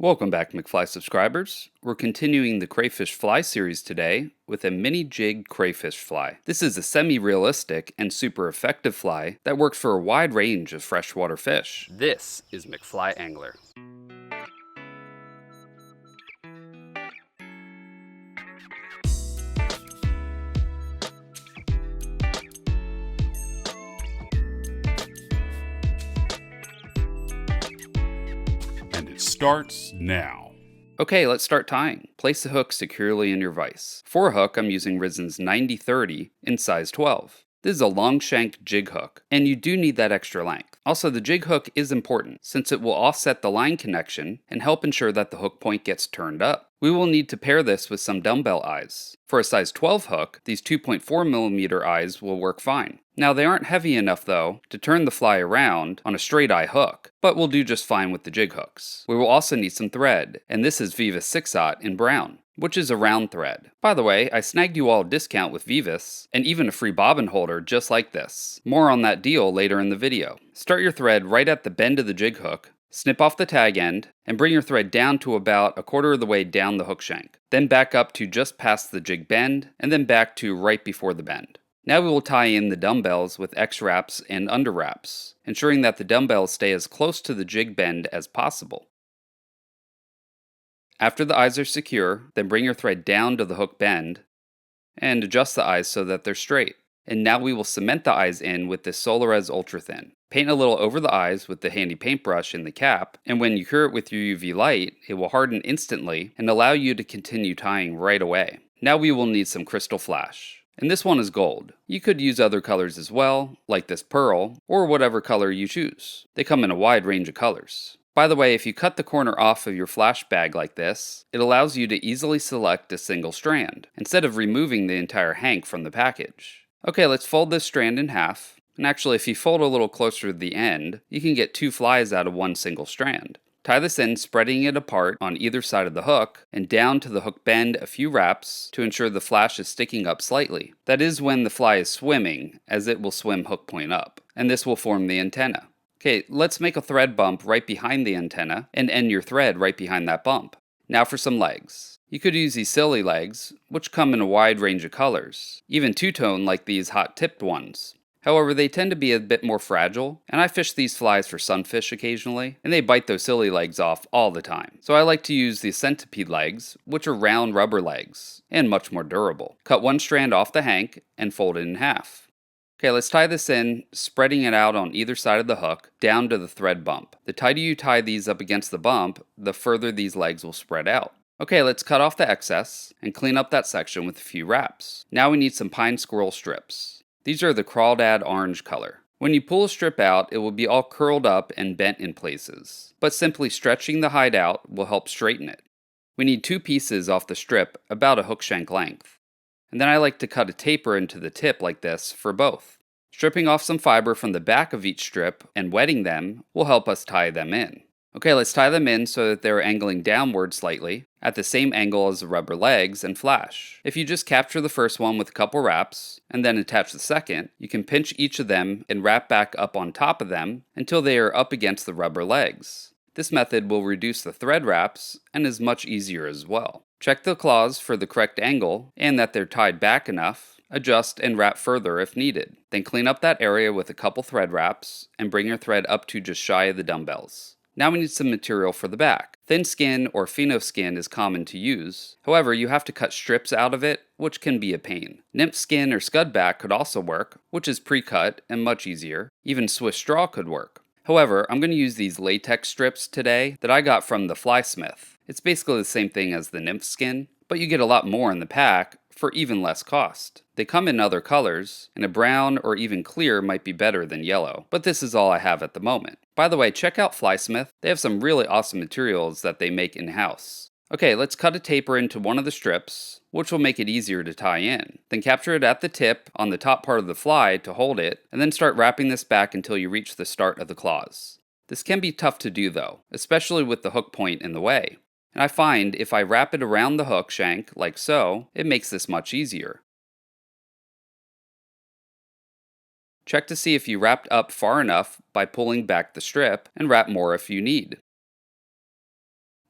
Welcome back, McFly subscribers. We're continuing the Crayfish fly series today with a mini jigged crayfish fly. This is a semi-realistic and super effective fly that works for a wide range of freshwater fish. This is McFly Angler. And it starts now. Okay, let's start tying. Place the hook securely in your vise. For a hook, I'm using Risen's 90-30 in size 12. This is a long shank jig hook, and you do need that extra length. Also, the jig hook is important since it will offset the line connection and help ensure that the hook point gets turned up. We will need to pair this with some dumbbell eyes. For a size 12 hook, these 2.4mm eyes will work fine. Now, they aren't heavy enough though to turn the fly around on a straight eye hook, but will do just fine with the jig hooks. We will also need some thread, and this is Viva 6/0 in brown, which is a round thread. By the way, I snagged you all a discount with Vivas, and even a free bobbin holder just like this. More on that deal later in the video. Start your thread right at the bend of the jig hook, snip off the tag end, and bring your thread down to about a quarter of the way down the hook shank. Then back up to just past the jig bend, and then back to right before the bend. Now we will tie in the dumbbells with X-wraps and under wraps, ensuring that the dumbbells stay as close to the jig bend as possible. After the eyes are secure, then bring your thread down to the hook bend and adjust the eyes so that they're straight. And now we will cement the eyes in with this Solarez Ultra Thin. Paint a little over the eyes with the handy paintbrush in the cap, and when you cure it with your UV light, it will harden instantly and allow you to continue tying right away. Now we will need some crystal flash. And this one is gold. You could use other colors as well, like this pearl, or whatever color you choose. They come in a wide range of colors. By the way, if you cut the corner off of your flash bag like this, it allows you to easily select a single strand, instead of removing the entire hank from the package. Okay, let's fold this strand in half, and actually if you fold a little closer to the end, you can get 2 flies out of one single strand. Tie this in, spreading it apart on either side of the hook, and down to the hook bend a few wraps to ensure the flash is sticking up slightly. That is when the fly is swimming, as it will swim hook point up, and this will form the antenna. Okay, let's make a thread bump right behind the antenna, and end your thread right behind that bump. Now for some legs. You could use these silly legs, which come in a wide range of colors, even two-tone like these hot-tipped ones. However, they tend to be a bit more fragile, and I fish these flies for sunfish occasionally, and they bite those silly legs off all the time. So I like to use the centipede legs, which are round rubber legs, and much more durable. Cut one strand off the hank, and fold it in half. Okay, let's tie this in, spreading it out on either side of the hook, down to the thread bump. The tighter you tie these up against the bump, the further these legs will spread out. Okay, let's cut off the excess, and clean up that section with a few wraps. Now we need some pine squirrel strips. These are the crawdad orange color. When you pull a strip out, it will be all curled up and bent in places, but simply stretching the hide out will help straighten it. We need 2 pieces off the strip, about a hook shank length. And then I like to cut a taper into the tip like this for both. Stripping off some fiber from the back of each strip and wetting them will help us tie them in. Okay, let's tie them in so that they're angling downward slightly, at the same angle as the rubber legs and flash. If you just capture the first one with a couple wraps, and then attach the second, you can pinch each of them and wrap back up on top of them until they are up against the rubber legs. This method will reduce the thread wraps and is much easier as well. Check the claws for the correct angle and that they're tied back enough. Adjust and wrap further if needed. Then clean up that area with a couple thread wraps and bring your thread up to just shy of the dumbbells. Now we need some material for the back. Thin skin or pheno skin is common to use. However, you have to cut strips out of it, which can be a pain. Nymph skin or scud back could also work, which is pre-cut and much easier. Even Swiss straw could work. However, I'm going to use these latex strips today that I got from the Flysmith. It's basically the same thing as the nymph skin, but you get a lot more in the pack for even less cost. They come in other colors, and a brown or even clear might be better than yellow, but this is all I have at the moment. By the way, check out Flysmith. They have some really awesome materials that they make in-house. Okay, let's cut a taper into one of the strips, which will make it easier to tie in. Then capture it at the tip on the top part of the fly to hold it, and then start wrapping this back until you reach the start of the claws. This can be tough to do though, especially with the hook point in the way. And I find if I wrap it around the hook shank, like so, it makes this much easier. Check to see if you wrapped up far enough by pulling back the strip, and wrap more if you need.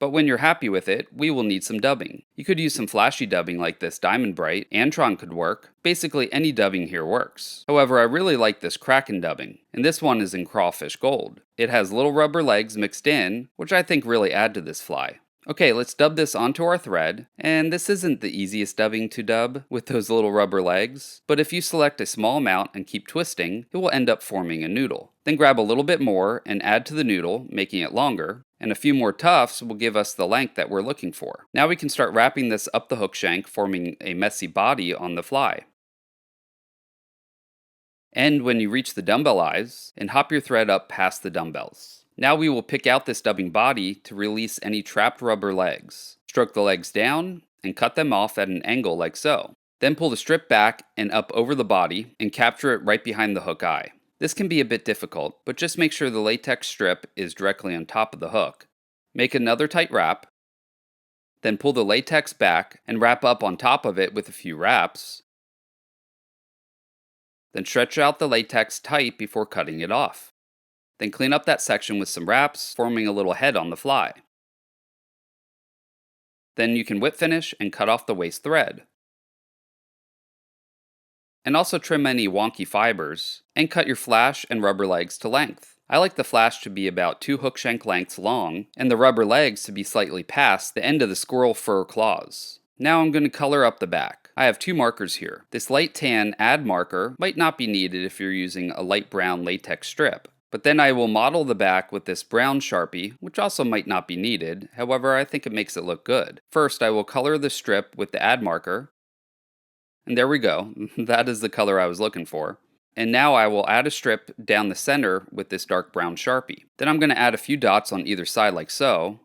But when you're happy with it, we will need some dubbing. You could use some flashy dubbing like this Diamond Bright, Antron could work. Basically any dubbing here works. However, I really like this Kraken dubbing, and this one is in Crawfish Gold. It has little rubber legs mixed in, which I think really add to this fly. Okay, let's dub this onto our thread, and this isn't the easiest dubbing to dub with those little rubber legs, but if you select a small amount and keep twisting, it will end up forming a noodle. Then grab a little bit more and add to the noodle, making it longer, and a few more tufts will give us the length that we're looking for. Now we can start wrapping this up the hook shank, forming a messy body on the fly. End when you reach the dumbbell eyes, and hop your thread up past the dumbbells. Now we will pick out this dubbing body to release any trapped rubber legs. Stroke the legs down and cut them off at an angle like so. Then pull the strip back and up over the body and capture it right behind the hook eye. This can be a bit difficult, but just make sure the latex strip is directly on top of the hook. Make another tight wrap, then pull the latex back and wrap up on top of it with a few wraps. Then stretch out the latex tight before cutting it off. Then clean up that section with some wraps, forming a little head on the fly. Then you can whip finish and cut off the waste thread. And also trim any wonky fibers, and cut your flash and rubber legs to length. I like the flash to be about 2 hook shank lengths long, and the rubber legs to be slightly past the end of the squirrel fur claws. Now I'm going to color up the back. I have 2 markers here. This light tan add marker might not be needed if you're using a light brown latex strip. But then I will model the back with this brown Sharpie, which also might not be needed, however I think it makes it look good. First I will color the strip with the add marker, and there we go, that is the color I was looking for. And now I will add a strip down the center with this dark brown Sharpie. Then I'm going to add a few dots on either side like so,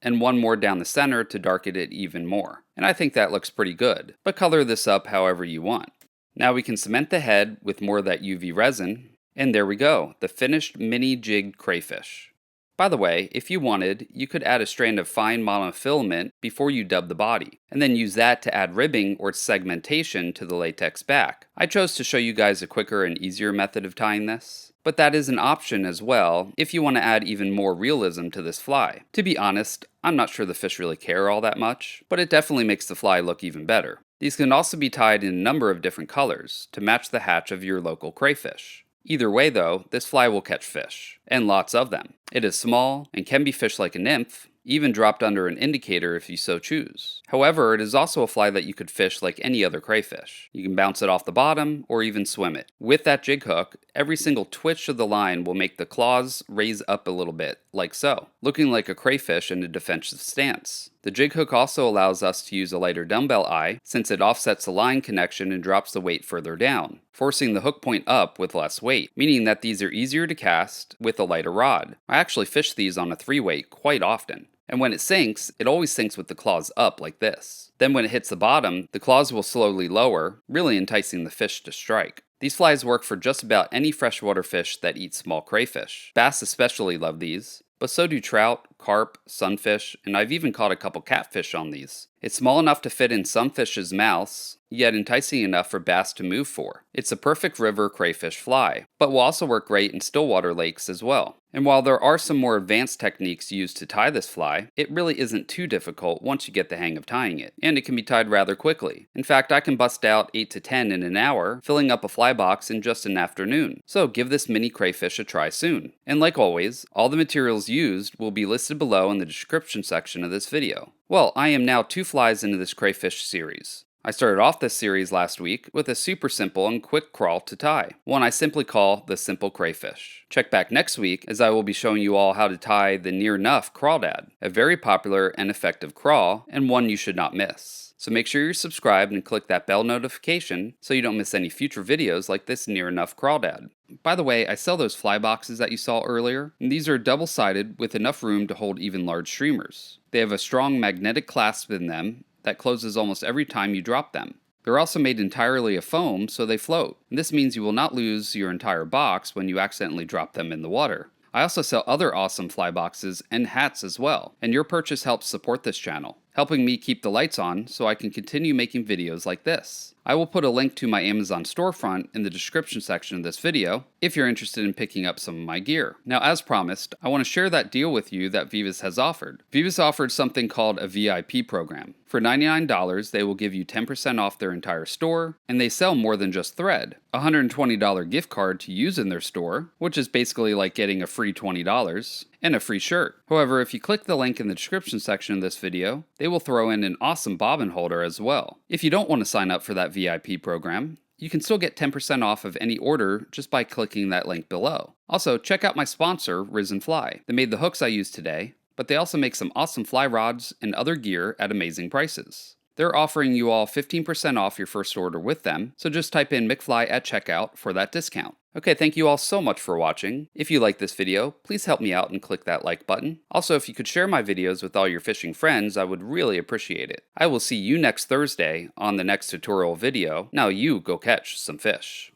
and one more down the center to darken it even more. And I think that looks pretty good, but color this up however you want. Now we can cement the head with more of that UV resin, and there we go, the finished mini jigged crayfish. By the way, if you wanted, you could add a strand of fine monofilament before you dub the body, and then use that to add ribbing or segmentation to the latex back. I chose to show you guys a quicker and easier method of tying this, but that is an option as well if you want to add even more realism to this fly. To be honest, I'm not sure the fish really care all that much, but it definitely makes the fly look even better. These can also be tied in a number of different colors to match the hatch of your local crayfish. Either way though, this fly will catch fish, and lots of them. It is small, and can be fished like a nymph, even dropped under an indicator if you so choose. However, it is also a fly that you could fish like any other crayfish. You can bounce it off the bottom, or even swim it. With that jig hook, every single twitch of the line will make the claws raise up a little bit, like so, looking like a crayfish in a defensive stance. The jig hook also allows us to use a lighter dumbbell eye, since it offsets the line connection and drops the weight further down, forcing the hook point up with less weight, meaning that these are easier to cast with a lighter rod. I actually fish these on a 3-weight quite often. And when it sinks, it always sinks with the claws up like this. Then when it hits the bottom, the claws will slowly lower, really enticing the fish to strike. These flies work for just about any freshwater fish that eat small crayfish. Bass especially love these, but so do trout, carp, sunfish, and I've even caught a couple catfish on these. It's small enough to fit in some fish's mouths, yet enticing enough for bass to move for. It's a perfect river crayfish fly, but will also work great in stillwater lakes as well. And while there are some more advanced techniques used to tie this fly, it really isn't too difficult once you get the hang of tying it, and it can be tied rather quickly. In fact, I can bust out 8 to 10 in an hour, filling up a fly box in just an afternoon. So give this mini crayfish a try soon. And like always, all the materials used will be listed below in the description section of this video. Well, I am now 2 flies into this crayfish series. I started off this series last week with a super simple and quick crawl to tie, one I simply call the Simple Crayfish. Check back next week as I will be showing you all how to tie the Near Enough Crawdad, a very popular and effective crawl, and one you should not miss. So make sure you're subscribed and click that bell notification so you don't miss any future videos like this Near Enough Crawdad. By the way, I sell those fly boxes that you saw earlier, and these are double-sided with enough room to hold even large streamers. They have a strong magnetic clasp in them that closes almost every time you drop them. They're also made entirely of foam, so they float. And this means you will not lose your entire box when you accidentally drop them in the water. I also sell other awesome fly boxes and hats as well, and your purchase helps support this channel. helping me keep the lights on so I can continue making videos like this. I will put a link to my Amazon storefront in the description section of this video if you're interested in picking up some of my gear. Now, as promised, I want to share that deal with you that Vivas has offered. Vivas offered something called a VIP program. For $99, they will give you 10% off their entire store, and they sell more than just thread. A $120 gift card to use in their store, which is basically like getting a free $20, and a free shirt. However, if you click the link in the description section of this video, they will throw in an awesome bobbin holder as well. If you don't want to sign up for that VIP program, you can still get 10% off of any order just by clicking that link below. Also, check out my sponsor, Risen Fly. They made the hooks I use today, but they also make some awesome fly rods and other gear at amazing prices. They're offering you all 15% off your first order with them, so just type in McFly at checkout for that discount. Okay, thank you all so much for watching. If you like this video, please help me out and click that like button. Also, if you could share my videos with all your fishing friends, I would really appreciate it. I will see you next Thursday on the next tutorial video. Now you go catch some fish.